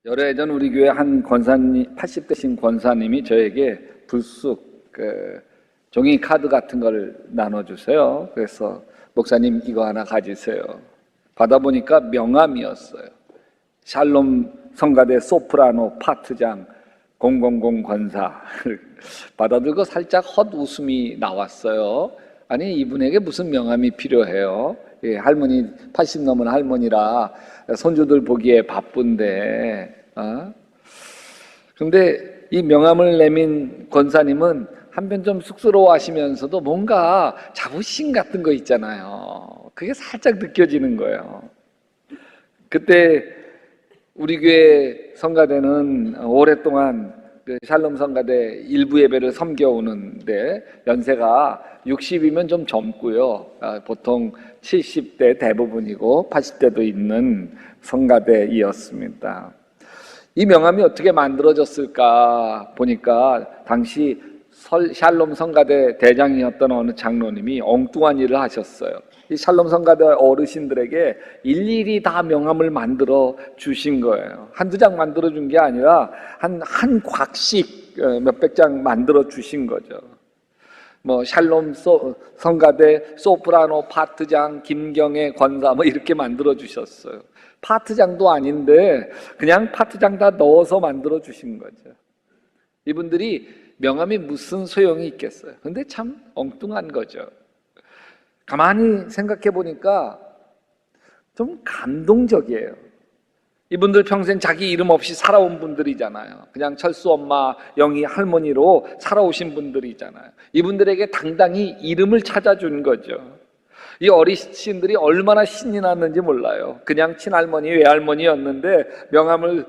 여러 해 전 우리 교회 한 권사님, 80대신 권사님이 저에게 불쑥 종이 카드 같은 걸 나눠주세요. 그래서 목사님 이거 하나 가지세요. 받아보니까 명함이었어요. 샬롬 성가대 소프라노 파트장 000 권사. 받아들고 살짝 헛웃음이 나왔어요. 아니 이분에게 무슨 명함이 필요해요? 예, 할머니 80 넘은 할머니라 손주들 보기에 바쁜데 근데 이 명함을 내민 권사님은 한편 좀 쑥스러워하시면서도 뭔가 자부심 같은 거 있잖아요. 그게 살짝 느껴지는 거예요. 그때 우리 교회 성가대는 오랫동안 샬롬 성가대 일부 예배를 섬겨오는데 연세가 60이면 좀 젊고요. 보통 70대 대부분이고 80대도 있는 성가대이었습니다. 이 명함이 어떻게 만들어졌을까 보니까 당시 샬롬 성가대 대장이었던 어느 장로님이 엉뚱한 일을 하셨어요. 이 샬롬 성가대 어르신들에게 일일이 다 명함을 만들어 주신 거예요. 한두 장 만들어 준 게 아니라 한 곽씩 몇백 장 만들어 주신 거죠. 뭐 샬롬 성가대 소프라노 파트장 김경애 권사 뭐 이렇게 만들어 주셨어요. 파트장도 아닌데 그냥 파트장 다 넣어서 만들어 주신 거죠. 이분들이 명함이 무슨 소용이 있겠어요. 근데 참 엉뚱한 거죠. 가만히 생각해 보니까 좀 감동적이에요. 이분들 평생 자기 이름 없이 살아온 분들이잖아요. 그냥 철수 엄마, 영희 할머니로 살아오신 분들이잖아요. 이분들에게 당당히 이름을 찾아준 거죠. 이 어르신들이 얼마나 신이 났는지 몰라요. 그냥 친할머니, 외할머니였는데 명함을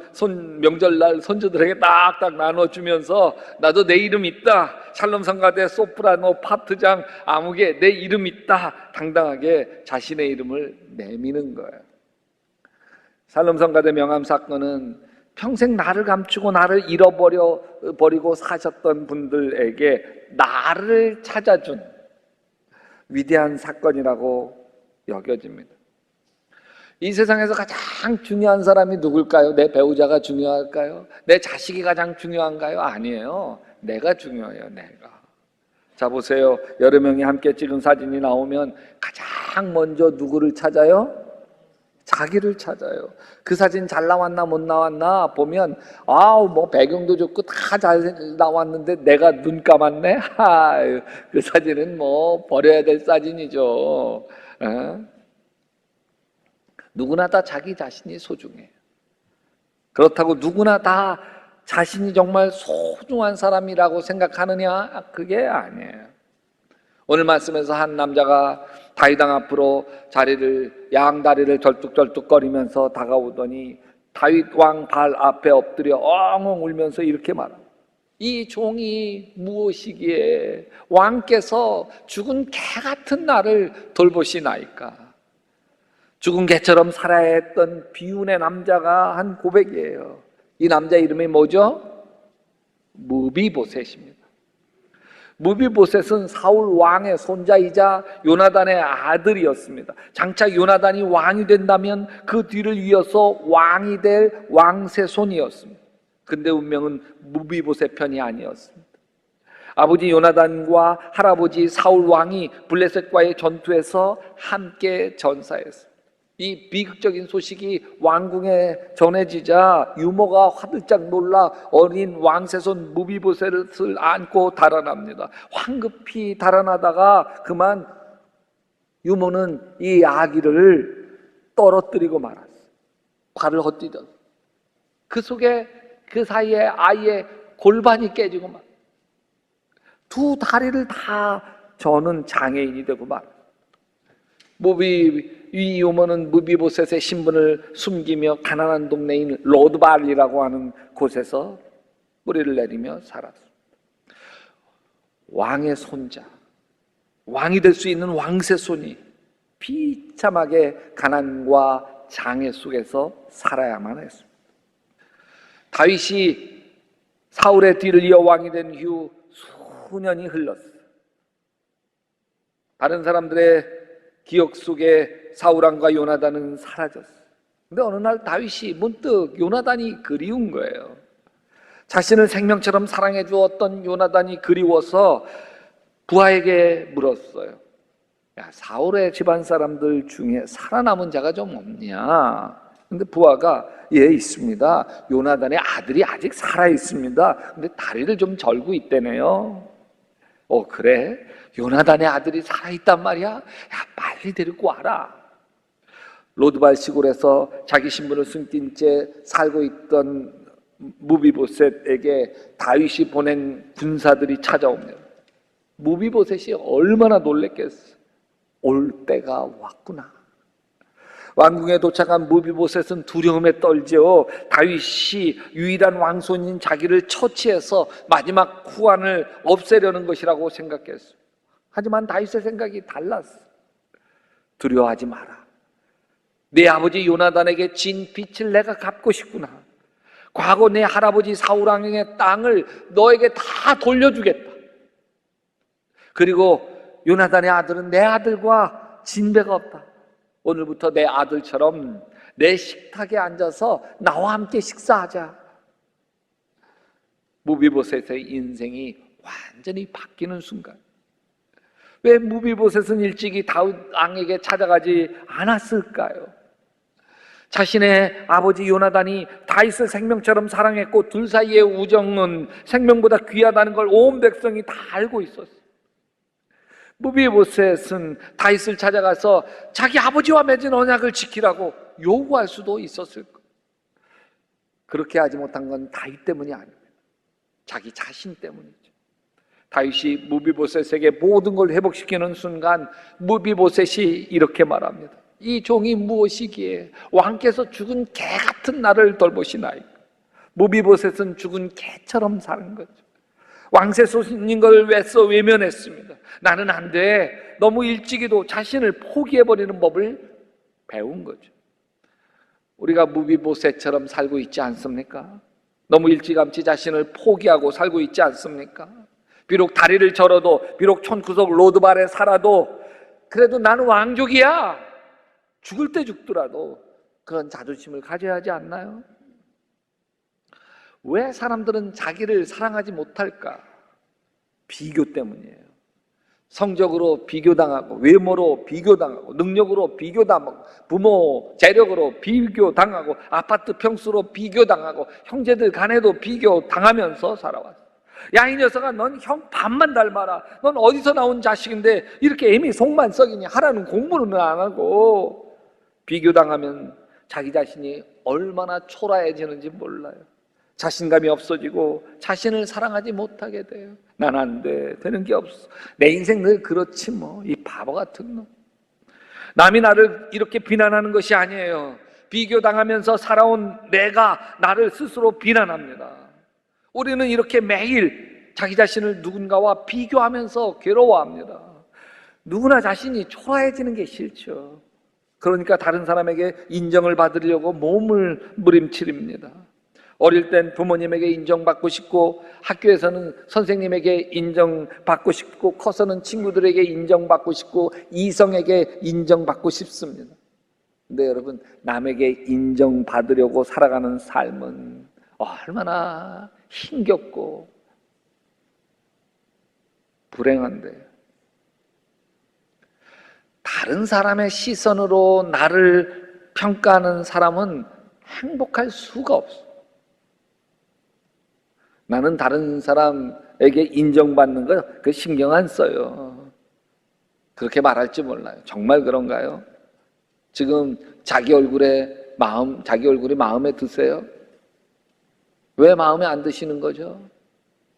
명절날 손주들에게 딱딱 나눠주면서 나도 내 이름 있다. 샬롬 성가대 소프라노 파트장 아무개 내 이름 있다. 당당하게 자신의 이름을 내미는 거예요. 샬롬 성가대 명함 사건은 평생 나를 감추고 나를 잃어버리고 사셨던 분들에게 나를 찾아준 위대한 사건이라고 여겨집니다. 이 세상에서 가장 중요한 사람이 누굴까요? 내 배우자가 중요할까요? 내 자식이 가장 중요한가요? 아니에요. 내가 중요해요. 내가. 자 보세요. 여러 명이 함께 찍은 사진이 나오면 가장 먼저 누구를 찾아요? 자기를 찾아요. 그 사진 잘 나왔나 못 나왔나 보면 뭐 배경도 좋고 다 잘 나왔는데 내가 눈 감았네. 그 사진은 뭐 버려야 될 사진이죠. 누구나 다 자기 자신이 소중해요. 그렇다고 누구나 다 자신이 정말 소중한 사람이라고 생각하느냐? 그게 아니에요. 오늘 말씀에서 한 남자가 다윗왕 앞으로 양다리를 절뚝절뚝거리면서 다가오더니 다윗왕 발 앞에 엎드려 엉엉 울면서 이렇게 말합니다. 이 종이 무엇이기에 왕께서 죽은 개 같은 나를 돌보시나이까. 죽은 개처럼 살아야 했던 비운의 남자가 한 고백이에요. 이 남자 이름이 뭐죠? 무비보셋입니다. 무비보셋은 사울 왕의 손자이자 요나단의 아들이었습니다. 장차 요나단이 왕이 된다면 그 뒤를 이어서 왕이 될 왕세 손이었습니다. 근데 운명은 무비보셋 편이 아니었습니다. 아버지 요나단과 할아버지 사울 왕이 블레셋과의 전투에서 함께 전사했습니다. 이 비극적인 소식이 왕궁에 전해지자 유모가 화들짝 놀라 어린 왕세손 무비보셋을 안고 달아납니다. 황급히 달아나다가 그만 유모는 이 아기를 떨어뜨리고 말았어요. 발을 헛디뎌서. 그 사이에 아이의 골반이 깨지고 말. 두 다리를 다 저는 장애인이 되고 말. 이 유모는 무비보셋의 신분을 숨기며 가난한 동네인 로드발이라고 하는 곳에서 뿌리를 내리며 살았습니다. 왕의 손자, 왕이 될 수 있는 왕세손이 비참하게 가난과 장애 속에서 살아야만 했습니다. 다윗이 사울의 뒤를 이어 왕이 된 후 수년이 흘렀어요. 다른 사람들의 기억 속에 사울왕과 요나단은 사라졌어요. 근데 어느 날 다윗이 문득 요나단이 그리운 거예요. 자신을 생명처럼 사랑해 주었던 요나단이 그리워서 부하에게 물었어요. 야, 사울의 집안 사람들 중에 살아남은 자가 좀 없냐? 근데 부하가 예, 있습니다. 요나단의 아들이 아직 살아 있습니다. 근데 다리를 좀 절고 있대네요. 그래? 요나단의 아들이 살아 있단 말이야? 야, 빨리 데리고 와라. 로드발 시골에서 자기 신분을 숨긴 채 살고 있던 무비보셋에게 다윗이 보낸 군사들이 찾아옵니다. 무비보셋이 얼마나 놀랬겠어. 올 때가 왔구나. 왕궁에 도착한 무비보셋은 두려움에 떨죠. 다윗이 유일한 왕손인 자기를 처치해서 마지막 후환을 없애려는 것이라고 생각했어. 하지만 다윗의 생각이 달랐어. 두려워하지 마라. 내 아버지 요나단에게 진 빚을 내가 갚고 싶구나. 과거 내 할아버지 사울왕의 땅을 너에게 다 돌려주겠다. 그리고 요나단의 아들은 내 아들과 진배가 없다. 오늘부터 내 아들처럼 내 식탁에 앉아서 나와 함께 식사하자. 무비보셋의 인생이 완전히 바뀌는 순간. 왜 무비보셋은 일찍이 다윗 왕에게 찾아가지 않았을까요? 자신의 아버지 요나단이 다윗을 생명처럼 사랑했고 둘 사이의 우정은 생명보다 귀하다는 걸 온 백성이 다 알고 있었어요. 무비보셋은 다윗을 찾아가서 자기 아버지와 맺은 언약을 지키라고 요구할 수도 있었을 거예요. 그렇게 하지 못한 건 다윗 때문이 아닙니다. 자기 자신 때문이죠. 다윗이 무비보셋에게 모든 걸 회복시키는 순간 무비보셋이 이렇게 말합니다. 이 종이 무엇이기에 왕께서 죽은 개 같은 나를 돌보시나이까. 무비보셋은 죽은 개처럼 사는 거죠. 왕세 소신인 걸 애써 외면했습니다. 나는 안 돼. 너무 일찍이도 자신을 포기해버리는 법을 배운 거죠. 우리가 무비보셋처럼 살고 있지 않습니까? 너무 일찌감치 자신을 포기하고 살고 있지 않습니까? 비록 다리를 절어도, 비록 촌구석 로드발에 살아도 그래도 나는 왕족이야. 죽을 때 죽더라도 그런 자존심을 가져야 하지 않나요? 왜 사람들은 자기를 사랑하지 못할까? 비교 때문이에요. 성적으로 비교당하고, 외모로 비교당하고, 능력으로 비교당하고, 부모 재력으로 비교당하고, 아파트 평수로 비교당하고, 형제들 간에도 비교당하면서 살아왔어요. 야, 이 녀석아, 넌 형 반만 닮아라. 넌 어디서 나온 자식인데 이렇게 애미 속만 썩이니? 하라는 공부는 안 하고. 비교당하면 자기 자신이 얼마나 초라해지는지 몰라요. 자신감이 없어지고 자신을 사랑하지 못하게 돼요. 난 안 돼. 되는 게 없어. 내 인생 늘 그렇지 뭐. 이 바보 같은 놈. 남이 나를 이렇게 비난하는 것이 아니에요. 비교당하면서 살아온 내가 나를 스스로 비난합니다. 우리는 이렇게 매일 자기 자신을 누군가와 비교하면서 괴로워합니다. 누구나 자신이 초라해지는 게 싫죠. 그러니까 다른 사람에게 인정을 받으려고 몸을 무림치립니다. 어릴 땐 부모님에게 인정받고 싶고, 학교에서는 선생님에게 인정받고 싶고, 커서는 친구들에게 인정받고 싶고, 이성에게 인정받고 싶습니다. 근데 여러분, 남에게 인정받으려고 살아가는 삶은 얼마나 힘겹고 불행한데, 다른 사람의 시선으로 나를 평가하는 사람은 행복할 수가 없어. 나는 다른 사람에게 인정받는 거 그 신경 안 써요. 그렇게 말할지 몰라요. 정말 그런가요? 지금 자기 얼굴이 마음에 드세요? 왜 마음에 안 드시는 거죠?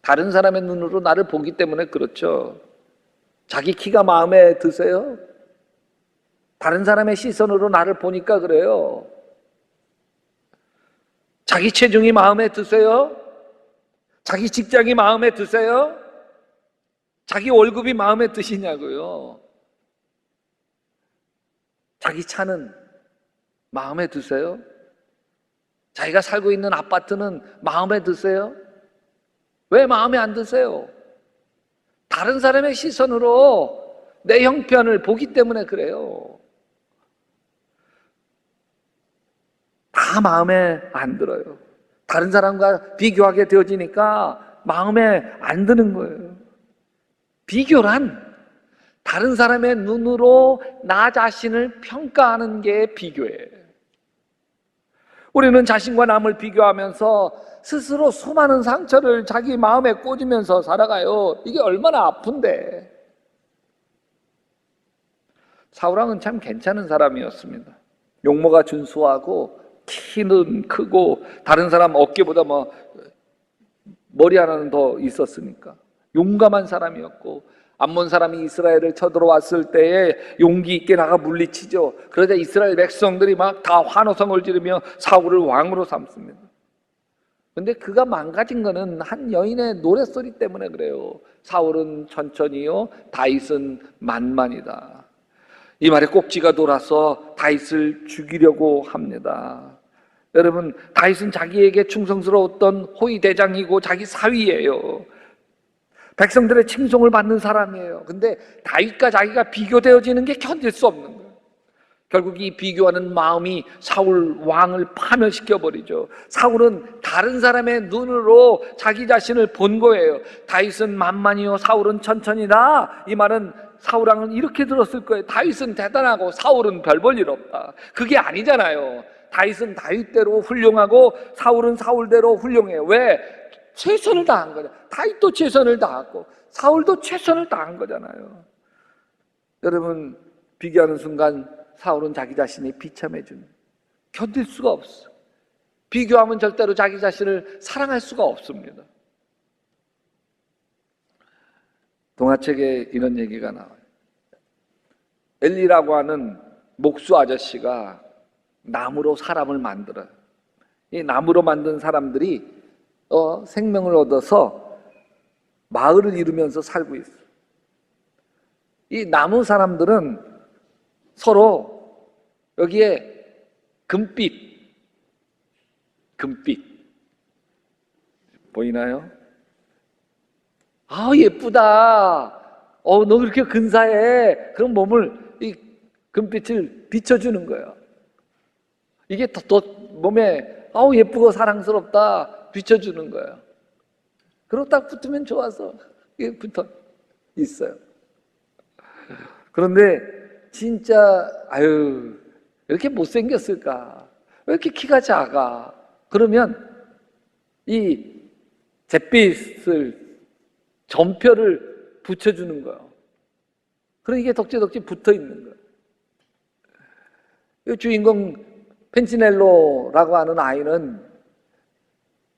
다른 사람의 눈으로 나를 보기 때문에 그렇죠. 자기 키가 마음에 드세요? 다른 사람의 시선으로 나를 보니까 그래요. 자기 체중이 마음에 드세요? 자기 직장이 마음에 드세요? 자기 월급이 마음에 드시냐고요? 자기 차는 마음에 드세요? 자기가 살고 있는 아파트는 마음에 드세요? 왜 마음에 안 드세요? 다른 사람의 시선으로 내 형편을 보기 때문에 그래요. 다 마음에 안 들어요. 다른 사람과 비교하게 되어지니까 마음에 안 드는 거예요. 비교란 다른 사람의 눈으로 나 자신을 평가하는 게 비교예요. 우리는 자신과 남을 비교하면서 스스로 수많은 상처를 자기 마음에 꽂으면서 살아가요. 이게 얼마나 아픈데. 사울왕은 참 괜찮은 사람이었습니다. 용모가 준수하고 키는 크고 다른 사람 어깨보다 머리 하나는 더 있었으니까 용감한 사람이었고, 암몬 사람이 이스라엘을 쳐들어왔을 때에 용기 있게 나가 물리치죠. 그러자 이스라엘 백성들이 막 다 환호성을 지르며 사울을 왕으로 삼습니다. 근데 그가 망가진 거는 한 여인의 노랫소리 때문에 그래요. 사울은 천천히요, 다윗은 만만이다. 이 말에 꼭지가 돌아서 다윗을 죽이려고 합니다. 여러분, 다윗은 자기에게 충성스러웠던 호위 대장이고 자기 사위예요. 백성들의 칭송을 받는 사람이에요. 근데 다윗과 자기가 비교되어지는 게 견딜 수 없는 거예요. 결국 이 비교하는 마음이 사울 왕을 파멸시켜버리죠. 사울은 다른 사람의 눈으로 자기 자신을 본 거예요. 다윗은 만만이요, 사울은 천천히다. 이 말은 사울 왕은 이렇게 들었을 거예요. 다윗은 대단하고 사울은 별 볼 일 없다. 그게 아니잖아요. 다윗은 다윗대로 훌륭하고 사울은 사울대로 훌륭해요. 왜? 최선을 다한 거죠. 다윗도 최선을 다했고 사울도 최선을 다한 거잖아요. 여러분, 비교하는 순간 사울은 자기 자신이 비참해집니다. 견딜 수가 없어. 비교하면 절대로 자기 자신을 사랑할 수가 없습니다. 동화책에 이런 얘기가 나와요. 엘리라고 하는 목수 아저씨가 나무로 사람을 만들어요. 이 나무로 만든 사람들이 생명을 얻어서 마을을 이루면서 살고 있어요. 이 나무 사람들은 서로 여기에 금빛 보이나요? 아, 예쁘다. 너 그렇게 근사해. 그럼 몸을 이 금빛을 비춰주는 거예요. 이게 더 몸에 예쁘고 사랑스럽다 비춰주는 거예요. 그러고 딱 붙으면 좋아서 이게 붙어 있어요. 그런데 진짜 이렇게 못생겼을까? 왜 이렇게 키가 작아? 그러면 이 잿빛을 점표를 붙여주는 거예요. 그럼 이게 덕지덕지 붙어 있는 거예요. 이 주인공 펜시넬로라고 하는 아이는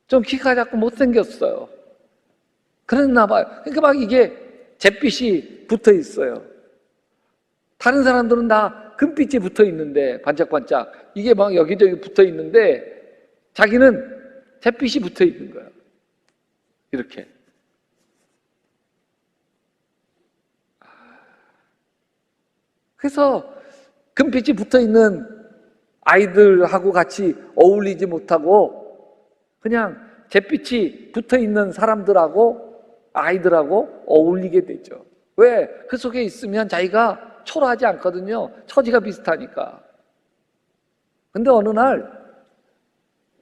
좀 키가 작고 못생겼어요. 그랬나 봐요. 그러니까 막 이게 잿빛이 붙어 있어요. 다른 사람들은 다 금빛이 붙어 있는데, 반짝반짝 이게 막 여기저기 붙어 있는데 자기는 잿빛이 붙어 있는 거예요. 이렇게. 그래서 금빛이 붙어 있는 아이들하고 같이 어울리지 못하고 그냥 잿빛이 붙어 있는 사람들하고 아이들하고 어울리게 되죠. 왜? 그 속에 있으면 자기가 초라하지 않거든요. 처지가 비슷하니까. 근데 어느 날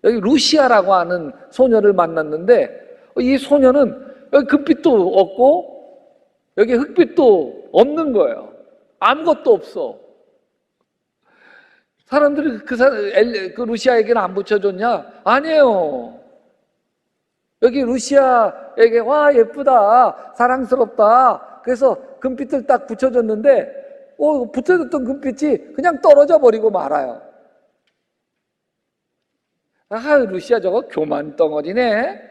여기 루시아라고 하는 소녀를 만났는데 이 소녀는 여기 금빛도 없고 여기 흑빛도 없는 거예요. 아무것도 없어. 사람들이 그 루시아에게는 안 붙여줬냐? 아니에요. 여기 루시아에게 와, 예쁘다, 사랑스럽다. 그래서 금빛을 딱 붙여줬는데 붙여줬던 금빛이 그냥 떨어져 버리고 말아요. 루시아 저거 교만 덩어리네.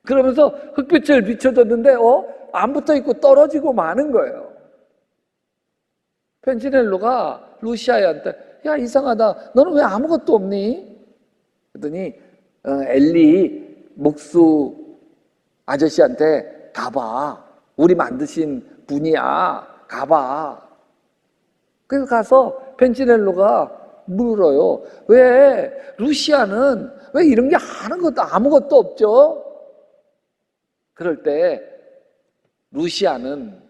그러면서 흑빛을 비춰줬는데 안 붙어있고 떨어지고 마는 거예요. 펜시넬로가 루시아한테 야, 이상하다, 너는 왜 아무것도 없니? 그랬더니 엘리 목수 아저씨한테 가봐, 우리 만드신 분이야, 가봐. 그래서 가서 펜시넬로가 물어요. 왜 루시아는 왜 이런 게 아무것도 없죠? 그럴 때 루시아는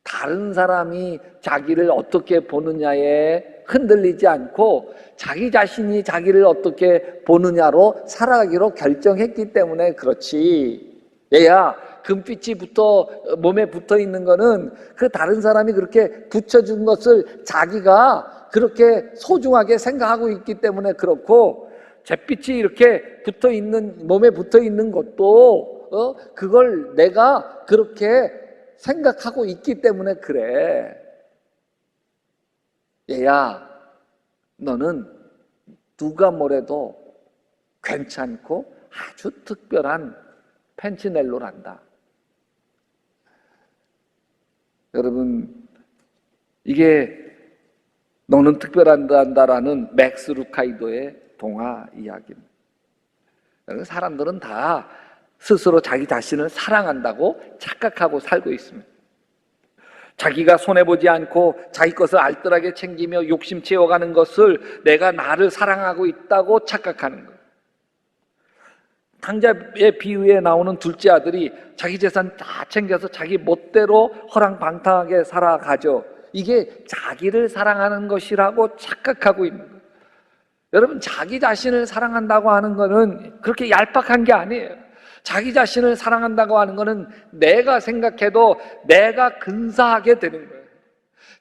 다른 사람이 자기를 어떻게 보느냐에 흔들리지 않고 자기 자신이 자기를 어떻게 보느냐로 살아가기로 결정했기 때문에 그렇지. 얘야, 금빛이 몸에 붙어 있는 거는 그 다른 사람이 그렇게 붙여준 것을 자기가 그렇게 소중하게 생각하고 있기 때문에 그렇고, 잿빛이 이렇게 몸에 붙어 있는 것도 그걸 내가 그렇게 생각하고 있기 때문에 그래. 얘야, 너는 누가 뭐래도 괜찮고 아주 특별한 펜치넬로란다. 여러분, 이게 너는 특별한다라는 맥스 루카이도의 동화 이야기입니다. 사람들은 다 스스로 자기 자신을 사랑한다고 착각하고 살고 있습니다. 자기가 손해보지 않고 자기 것을 알뜰하게 챙기며 욕심 채워가는 것을 내가 나를 사랑하고 있다고 착각하는 거예요. 당자의 비유에 나오는 둘째 아들이 자기 재산 다 챙겨서 자기 멋대로 허랑방탕하게 살아가죠. 이게 자기를 사랑하는 것이라고 착각하고 있는 거예요. 여러분, 자기 자신을 사랑한다고 하는 것은 그렇게 얄팍한 게 아니에요. 자기 자신을 사랑한다고 하는 것은 내가 생각해도 내가 근사하게 되는 거예요.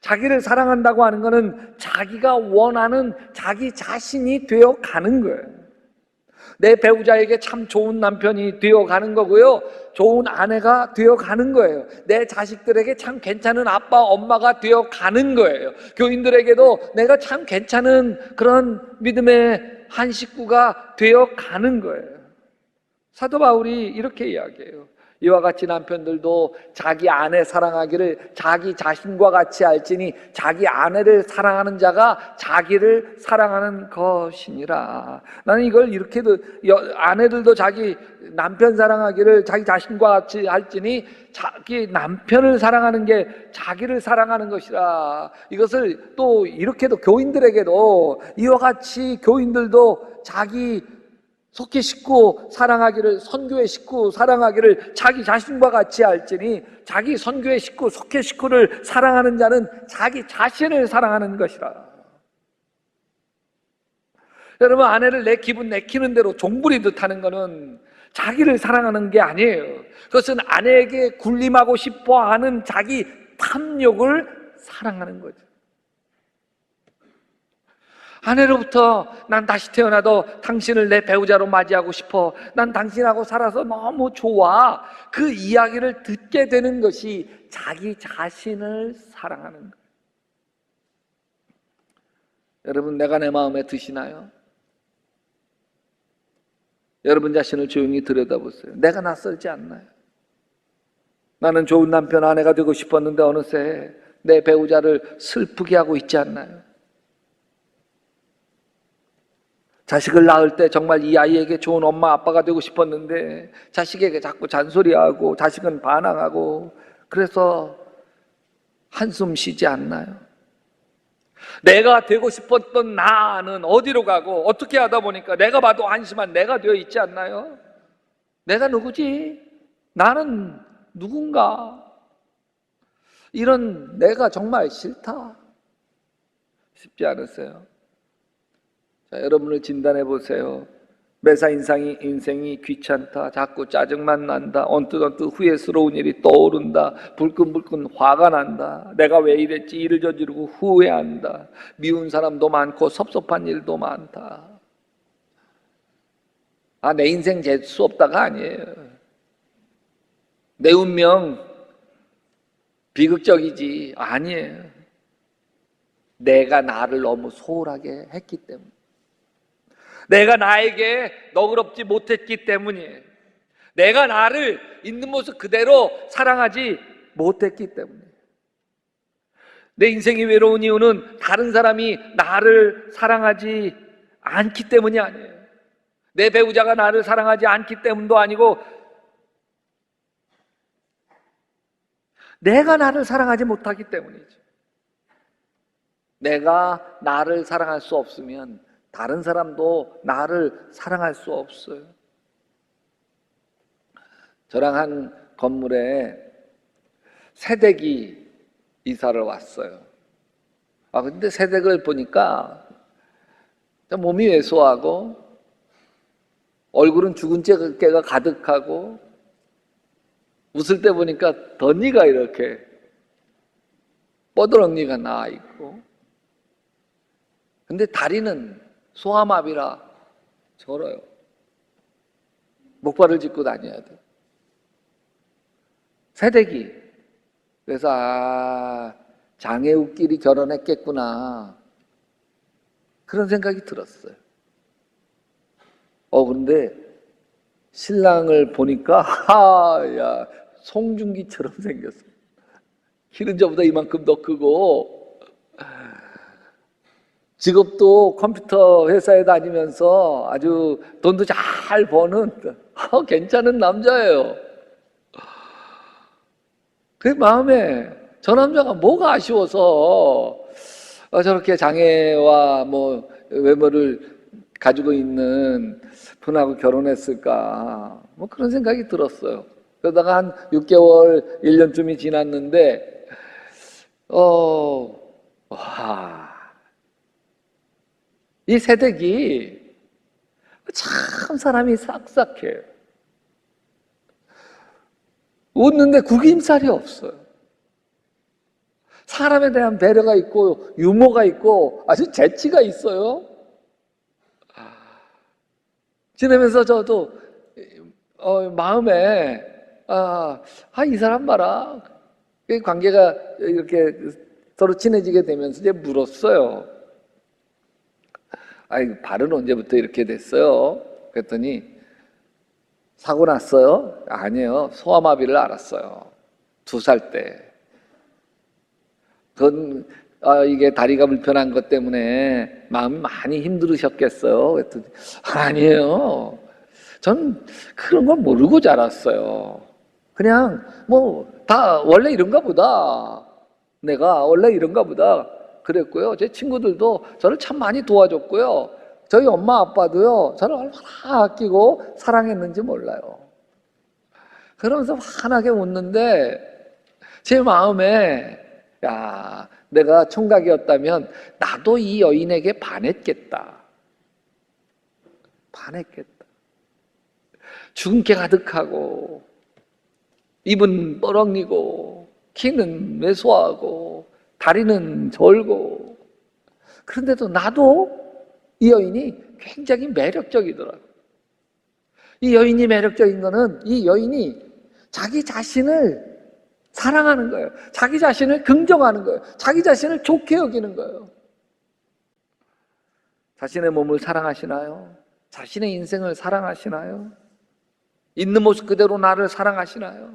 자기를 사랑한다고 하는 것은 자기가 원하는 자기 자신이 되어 가는 거예요. 내 배우자에게 참 좋은 남편이 되어 가는 거고요, 좋은 아내가 되어 가는 거예요. 내 자식들에게 참 괜찮은 아빠, 엄마가 되어 가는 거예요. 교인들에게도 내가 참 괜찮은 그런 믿음의 한 식구가 되어 가는 거예요. 사도 바울이 이렇게 이야기해요. 이와 같이 남편들도 자기 아내 사랑하기를 자기 자신과 같이 알지니 자기 아내를 사랑하는 자가 자기를 사랑하는 것이니라. 나는 이걸 이렇게도, 아내들도 자기 남편 사랑하기를 자기 자신과 같이 알지니 자기 남편을 사랑하는 게 자기를 사랑하는 것이라. 이것을 또 이렇게도 교인들에게도 이와 같이 교인들도 자기 속히 식구 사랑하기를, 선교의 식구 사랑하기를 자기 자신과 같이 알지니 자기 선교의 식구, 속히 식구를 사랑하는 자는 자기 자신을 사랑하는 것이라. 여러분, 아내를 내 기분 내키는 대로 종부리듯 하는 것은 자기를 사랑하는 게 아니에요. 그것은 아내에게 군림하고 싶어 하는 자기 탐욕을 사랑하는 거죠. 아내로부터 난 다시 태어나도 당신을 내 배우자로 맞이하고 싶어, 난 당신하고 살아서 너무 좋아, 그 이야기를 듣게 되는 것이 자기 자신을 사랑하는 거예요. 여러분, 내가 내 마음에 드시나요? 여러분 자신을 조용히 들여다보세요. 내가 낯설지 않나요? 나는 좋은 남편, 아내가 되고 싶었는데 어느새 내 배우자를 슬프게 하고 있지 않나요? 자식을 낳을 때 정말 이 아이에게 좋은 엄마, 아빠가 되고 싶었는데 자식에게 자꾸 잔소리하고 자식은 반항하고, 그래서 한숨 쉬지 않나요? 내가 되고 싶었던 나는 어디로 가고 어떻게 하다 보니까 내가 봐도 한심한 내가 되어 있지 않나요? 내가 누구지? 나는 누군가? 이런 내가 정말 싫다. 쉽지 않으세요? 자, 여러분을 진단해 보세요. 매사 인생이 귀찮다, 자꾸 짜증만 난다, 언뜻 후회스러운 일이 떠오른다, 불끈불끈 화가 난다, 내가 왜 이랬지, 일을 저지르고 후회한다, 미운 사람도 많고 섭섭한 일도 많다. 내 인생 재수 없다가 아니에요. 내 운명 비극적이지 아니에요. 내가 나를 너무 소홀하게 했기 때문에, 내가 나에게 너그럽지 못했기 때문이에요. 내가 나를 있는 모습 그대로 사랑하지 못했기 때문이에요. 내 인생이 외로운 이유는 다른 사람이 나를 사랑하지 않기 때문이 아니에요. 내 배우자가 나를 사랑하지 않기 때문도 아니고, 내가 나를 사랑하지 못하기 때문이죠. 내가 나를 사랑할 수 없으면 다른 사람도 나를 사랑할 수 없어요. 저랑 한 건물에 새댁이 이사를 왔어요. 근데 새댁을 보니까 몸이 왜소하고 얼굴은 죽은 깨가 가득하고 웃을 때 보니까 덧니가 이렇게 뻐드렁니가 나와 있고, 근데 다리는 소아마비라 절어요. 목발을 짚고 다녀야 돼. 새댁이. 그래서 장애우끼리 결혼했겠구나, 그런 생각이 들었어요. 그런데 신랑을 보니까 야, 송중기처럼 생겼어요. 키는 저보다 이만큼 더 크고, 직업도 컴퓨터 회사에 다니면서 아주 돈도 잘 버는 괜찮은 남자예요. 그 마음에 저 남자가 뭐가 아쉬워서 저렇게 장애와 뭐 외모를 가지고 있는 분하고 결혼했을까, 뭐 그런 생각이 들었어요. 그러다가 한 6개월, 1년쯤이 지났는데 이 새댁이 참 사람이 싹싹해요. 웃는데 구김살이 없어요. 사람에 대한 배려가 있고 유머가 있고 아주 재치가 있어요. 지내면서 저도 마음에 이 사람 봐라, 관계가 이렇게 서로 친해지게 되면서 이제 물었어요. 발은 언제부터 이렇게 됐어요? 그랬더니 사고 났어요? 아니에요. 소아마비를 앓았어요. 2살 때. 그건 이게 다리가 불편한 것 때문에 마음이 많이 힘들으셨겠어요. 그랬더니 아니에요. 전 그런 걸 모르고 자랐어요. 그냥 다 원래 이런가 보다. 내가 원래 이런가 보다 그랬고요. 제 친구들도 저를 참 많이 도와줬고요. 저희 엄마 아빠도요, 저를 얼마나 아끼고 사랑했는지 몰라요. 그러면서 환하게 웃는데 제 마음에 내가 총각이었다면 나도 이 여인에게 반했겠다. 주근깨 가득하고 입은 뻐렁이고 키는 왜소하고 다리는 절고, 그런데도 나도 이 여인이 굉장히 매력적이더라고요. 이 여인이 매력적인 거는 이 여인이 자기 자신을 사랑하는 거예요. 자기 자신을 긍정하는 거예요. 자기 자신을 좋게 여기는 거예요. 자신의 몸을 사랑하시나요? 자신의 인생을 사랑하시나요? 있는 모습 그대로 나를 사랑하시나요?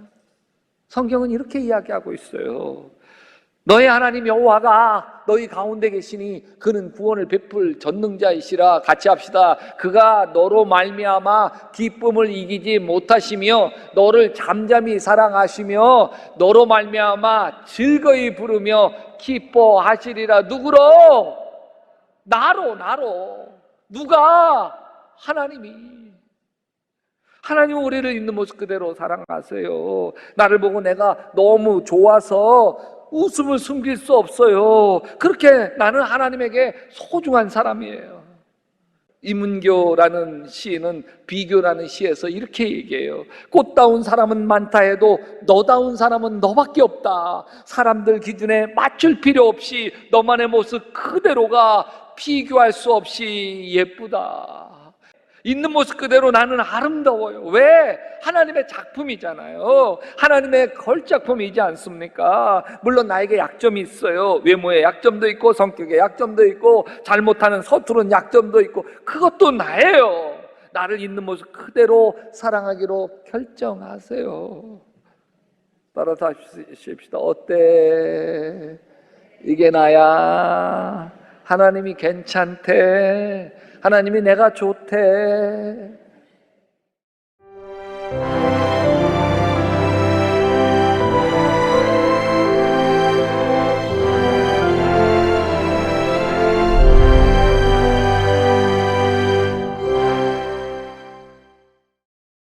성경은 이렇게 이야기하고 있어요. 너의 하나님 여호와가 너희 가운데 계시니 그는 구원을 베풀 전능자이시라. 같이 합시다. 그가 너로 말미암아 기쁨을 이기지 못하시며 너를 잠잠히 사랑하시며 너로 말미암아 즐거이 부르며 기뻐하시리라. 누구로? 나로. 누가? 하나님은 우리를 있는 모습 그대로 사랑하세요. 나를 보고 내가 너무 좋아서 웃음을 숨길 수 없어요. 그렇게 나는 하나님에게 소중한 사람이에요. 이문교라는 시인은 비교라는 시에서 이렇게 얘기해요. 꽃다운 사람은 많다 해도 너다운 사람은 너밖에 없다. 사람들 기준에 맞출 필요 없이 너만의 모습 그대로가 비교할 수 없이 예쁘다. 있는 모습 그대로 나는 아름다워요. 왜? 하나님의 작품이잖아요. 하나님의 걸작품이지 않습니까? 물론 나에게 약점이 있어요. 외모에 약점도 있고 성격에 약점도 있고 잘못하는 서투른 약점도 있고, 그것도 나예요. 나를 있는 모습 그대로 사랑하기로 결정하세요. 따라서 하십시다. 어때? 이게 나야. 하나님이 괜찮대. 하나님이 내가 좋대.